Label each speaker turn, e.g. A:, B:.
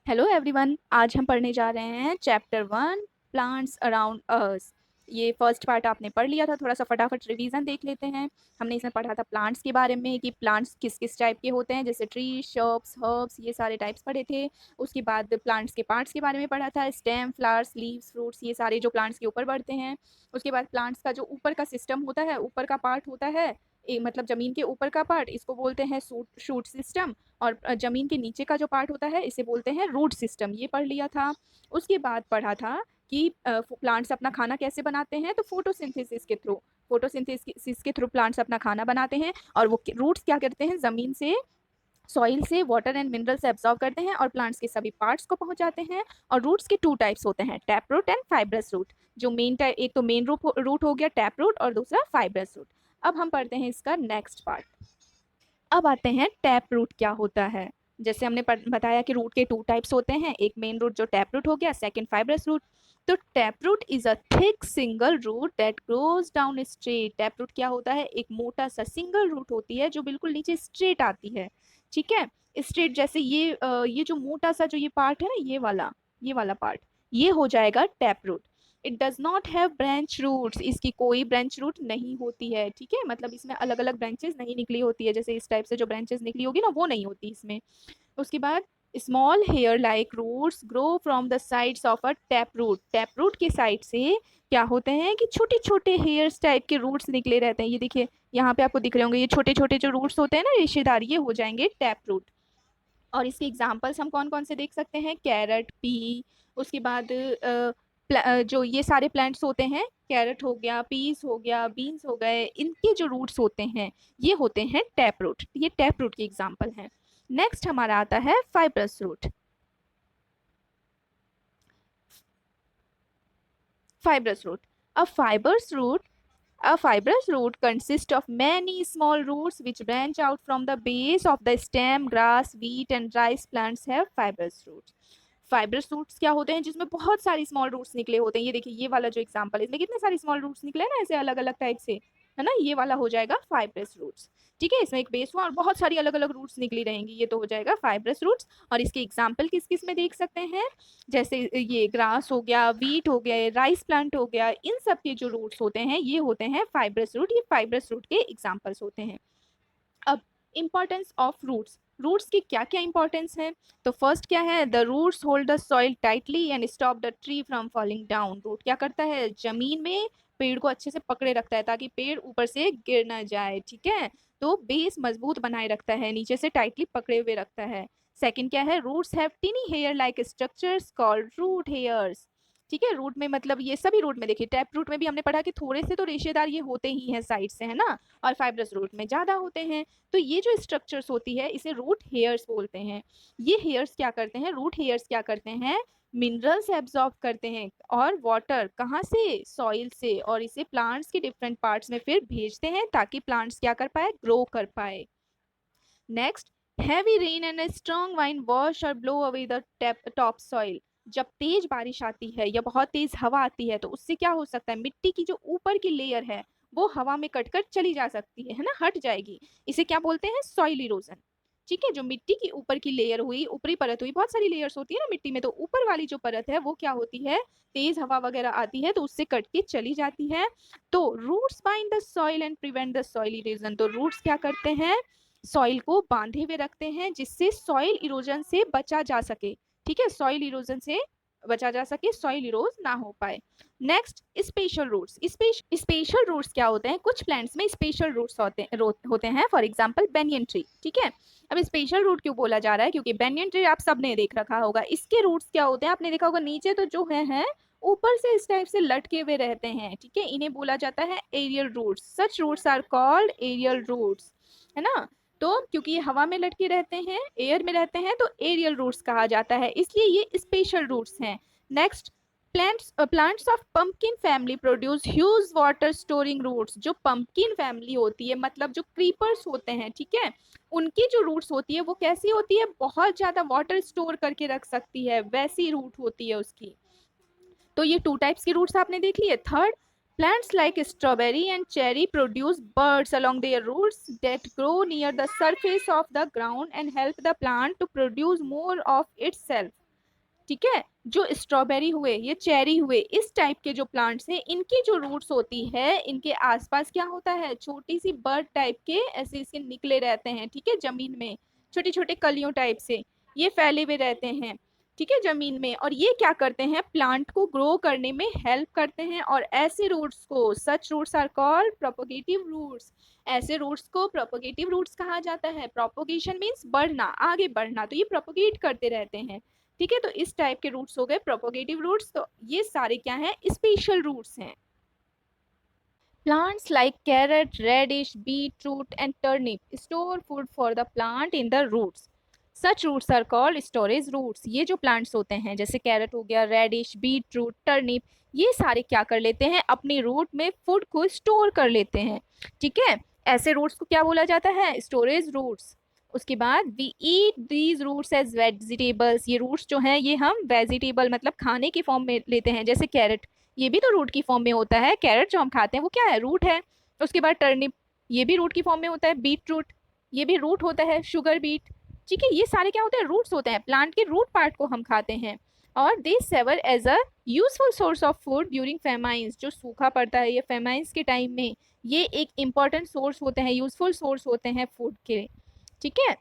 A: Hello everyone, आज हम पढ़ने जा रहे हैं चैप्टर 1 प्लांट्स अराउंड अस। ये फर्स्ट पार्ट आपने पढ़ लिया था, थोड़ा सा फटाफट रिवीजन देख लेते हैं। हमने इसमें पढ़ा था प्लांट्स के बारे में कि प्लांट्स किस किस टाइप के होते हैं, जैसे ट्री, शर्ब्स, हर्ब्स, ये सारे टाइप्स पढ़े थे। उसके बाद प्लांट्स के पार्ट्स के बारे में पढ़ा था, स्टेम, फ्लावर्स, लीव्स, फ्रूट्स, ये सारे जो प्लांट्स के ऊपर बढ़ते हैं। उसके बाद प्लांट्स का जो ऊपर का सिस्टम होता है, ऊपर का पार्ट होता है, मतलब ज़मीन के ऊपर का पार्ट, इसको बोलते हैं शूट सिस्टम। और ज़मीन के नीचे का जो पार्ट होता है इसे बोलते हैं रूट सिस्टम, ये पढ़ लिया था। उसके बाद पढ़ा था कि प्लांट्स अपना खाना कैसे बनाते हैं, तो फोटोसिंथेसिस के थ्रू प्लांट्स अपना खाना बनाते हैं। और वो रूट्स क्या करते हैं, ज़मीन से, सॉइल से वाटर एंड मिनरल्स एब्जॉर्ब करते हैं और प्लांट्स के सभी पार्ट्स को पहुंचाते हैं। और रूट्स के 2 टाइप्स होते हैं, tap root and fibrous root. जो मेन टाइप, एक तो मेन रूट हो गया टैप रूट, और दूसरा फाइब्रस रूट। अब हम पढ़ते हैं इसका नेक्स्ट पार्ट। अब आते हैं टैप रूट क्या होता है। जैसे हमने बताया कि रूट के 2 टाइप्स होते हैं, एक मेन रूट जो टैप रूट हो गया, सेकंड फाइब्रस रूट। तो tap root is a thick single root that grows down straight. Tap root क्या होता है, एक मोटा सा सिंगल रूट होती है जो बिल्कुल नीचे स्ट्रेट आती है। ठीक है, स्ट्रेट जैसे ये जो मोटा सा जो ये पार्ट है ना, ये वाला पार्ट, ये हो जाएगा tap root. It does not have branch roots, इसकी कोई ब्रांच रूट नहीं होती है। ठीक है, मतलब इसमें अलग अलग ब्रांचेस नहीं निकली होती है, जैसे इस टाइप से जो ब्रांचेस निकली होगी ना, वो नहीं होती इसमें। उसके बाद small hair like roots grow from the sides of a tap root. Tap root की साइड से क्या होते हैं कि छोटे छोटे हेयर्स टाइप के रूट्स निकले रहते हैं। ये देखिए, यहाँ पे आपको दिख रहे होंगे, ये छोटे छोटे जो रूट्स होते हैं ना, रेशेदार, ये हो जाएंगे टैप रूट। और इसके एग्जाम्पल्स हम कौन कौन से देख सकते हैं, कैरेट, पी। उसके बाद जो ये सारे प्लांट्स होते हैं, कैरेट हो गया, पीस हो गया, बीन्स हो गए, इनके जो रूट्स होते हैं ये होते हैं टैप रूट। ये टैप रूट के एग्जाम्पल हैं। नेक्स्ट हमारा आता है fibrous root. Fibrous root, a fibres root A fibrous root consists of many small roots which branch out from the base of the stem. Grass, wheat and rice plants have fibrous roots. Fibrous roots क्या होते हैं, जिसमें बहुत सारी small roots निकले होते हैं। ये देखिए, ये वाला जो एग्जांपल है, इसमें कितने सारे स्मॉल रूट्स निकले हैं ना, ऐसे अलग अलग टाइप से, है ना। ये वाला हो जाएगा फाइब्रस रूट्स। ठीक है, इसमें एक बेस हुआ और बहुत सारी अलग अलग रूट्स निकली रहेंगी, ये तो हो जाएगा फाइब्रस रूट्स। और इसके एग्जाम्पल किस किस में देख सकते हैं, जैसे ये ग्रास हो गया, वीट हो गया, राइस प्लांट हो गया, इन सब के जो रूट्स होते हैं ये होते हैं फाइब्रस रूट। ये फाइब्रस रूट के एग्जाम्पल्स होते हैं। अब इम्पॉर्टेंस ऑफ रूट्स, रूट्स की क्या क्या इंपॉर्टेंस है। तो फर्स्ट क्या है, the roots hold the soil tightly and stop the tree from falling down. Root क्या करता है, जमीन में पेड़ को अच्छे से पकड़े रखता है ताकि पेड़ ऊपर से गिर ना जाए। ठीक है, तो बेस मजबूत बनाए रखता है, नीचे से टाइटली पकड़े हुए रखता है। सेकंड क्या है, roots have tiny hair like structures called root hairs. ठीक है, रूट में मतलब ये सभी रूट में, देखिए टैप रूट में भी हमने पढ़ा कि थोड़े से तो रेशेदार ये होते ही हैं साइड से, है ना, और फाइब्रस रूट में ज्यादा होते हैं। तो ये जो स्ट्रक्चर्स होती है इसे रूट हेयर्स बोलते हैं। ये हेयर्स क्या करते हैं, रूट हेयर्स क्या करते हैं, मिनरल्स एब्जॉर्ब करते हैं और वाटर कहाँ से, सॉइल से, और इसे प्लांट्स के डिफरेंट पार्ट्स में फिर भेजते हैं ताकि प्लांट्स क्या कर पाए, ग्रो कर पाए। Next, heavy rain and strong wind wash और blow away the top soil. जब तेज बारिश आती है या बहुत तेज हवा आती है तो उससे क्या हो सकता है, मिट्टी की जो ऊपर की लेयर है वो हवा में कटकर चली जा सकती है ना, हट जाएगी। इसे क्या बोलते हैं, सॉइल इरोजन। ठीक है, जो मिट्टी की ऊपर की लेयर हुई, ऊपरी परत हुई, बहुत सारी लेयर्स होती है ना मिट्टी में, तो ऊपर वाली जो परत है वो क्या होती है, तेज हवा वगैरह आती है तो उससे कट के चली जाती है। तो roots bind the soil and prevent the soil erosion. तो रूट्स क्या करते हैं, सॉइल को बांधे हुए रखते हैं जिससे सॉइल इरोजन से बचा जा सके। ठीक है, सॉइल इरोजन से बचा जा सके, सॉइल इरोज ना हो पाए। Next, special roots. Special roots क्या होते हैं, कुछ प्लांट्स में स्पेशल रूट्स होते हैं, फॉर एग्जांपल बेनियन ट्री। ठीक है, अब स्पेशल रूट क्यों बोला जा रहा है, क्योंकि बेनियन ट्री आप सबने देख रखा होगा, इसके रूट्स क्या होते हैं, आपने देखा होगा नीचे तो जो है ऊपर से इस टाइप से लटके हुए रहते हैं। ठीक है, इन्हें बोला जाता है aerial roots. Such roots are called aerial roots, है ना। तो क्योंकि ये हवा में लटके रहते हैं, एयर में रहते हैं, तो एरियल रूट्स कहा जाता है, इसलिए ये स्पेशल रूट्स हैं। Next, plants of pumpkin family produce huge water storing roots. जो पंपकिन फैमिली होती है, मतलब जो क्रीपर्स होते हैं, ठीक है, उनकी जो रूट्स होती है वो कैसी होती है, बहुत ज्यादा वाटर स्टोर करके रख सकती है, वैसी रूट होती है उसकी। तो ये 2 टाइप्स की रूट्स आपने देख लिए। Third, plants like strawberry and cherry produce buds along their roots that grow near the surface of the ground and help the plant to produce more of itself. ठीक है, जो स्ट्रॉबेरी हुए, ये cherry हुए, इस टाइप के जो plants हैं, इनकी जो रूट्स होती है, इनके आसपास क्या होता है, छोटी सी बर्ड टाइप के ऐसे इसके निकले रहते हैं, ठीक है, जमीन में छोटे छोटे कलियों टाइप से ये फैले हुए रहते हैं, ठीक है, जमीन में। और ये क्या करते हैं, प्लांट को ग्रो करने में हेल्प करते हैं। और ऐसे रूट्स को, सच रूट्स आर कॉल्ड प्रोपोगेटिव रूट्स। ऐसे रूट्स को प्रोपोगेटिव रूट्स कहा जाता है। प्रोपोगेशन मीन्स बढ़ना, आगे बढ़ना, तो ये प्रोपोगेट करते रहते हैं, ठीक है। तो इस टाइप के रूट्स हो गए प्रोपोगेटिव रूट्स। तो ये सारे क्या हैं, स्पेशल रूट्स हैं। Plants like carrot, radish, beetroot and turnip store food for the plant in the roots. Such roots are called storage roots. ये जो plants होते हैं, जैसे कैरेट हो गया, रेडिश, बीटरूट, टर्निप, ये सारे क्या कर लेते हैं, अपनी रूट में फूड को स्टोर कर लेते हैं, ठीक है। ऐसे रूट्स को क्या बोला जाता है, स्टोरेज रूट्स। उसके बाद we eat these roots as vegetables. ये रूट्स जो हैं ये हम वेजिटेबल मतलब खाने की फॉर्म में लेते हैं। जैसे कैरेट, ये भी तो रूट की फॉर्म में होता है। कैरेट जो हम खाते हैं वो क्या है, रूट है। उसके बाद टर्निप, ये भी रूट की फॉर्म में होता है। बीट रूट, ये भी रूट होता है। शुगर बीट, ठीक है, ये सारे क्या होते हैं, रूट्स होते हैं। प्लांट के रूट पार्ट को हम खाते हैं। और they serve as a useful source of food during famines. जो सूखा पड़ता है, ये फेमाइंस के टाइम में ये एक इम्पॉर्टेंट सोर्स होते हैं, यूजफुल सोर्स होते हैं फूड के, ठीक है।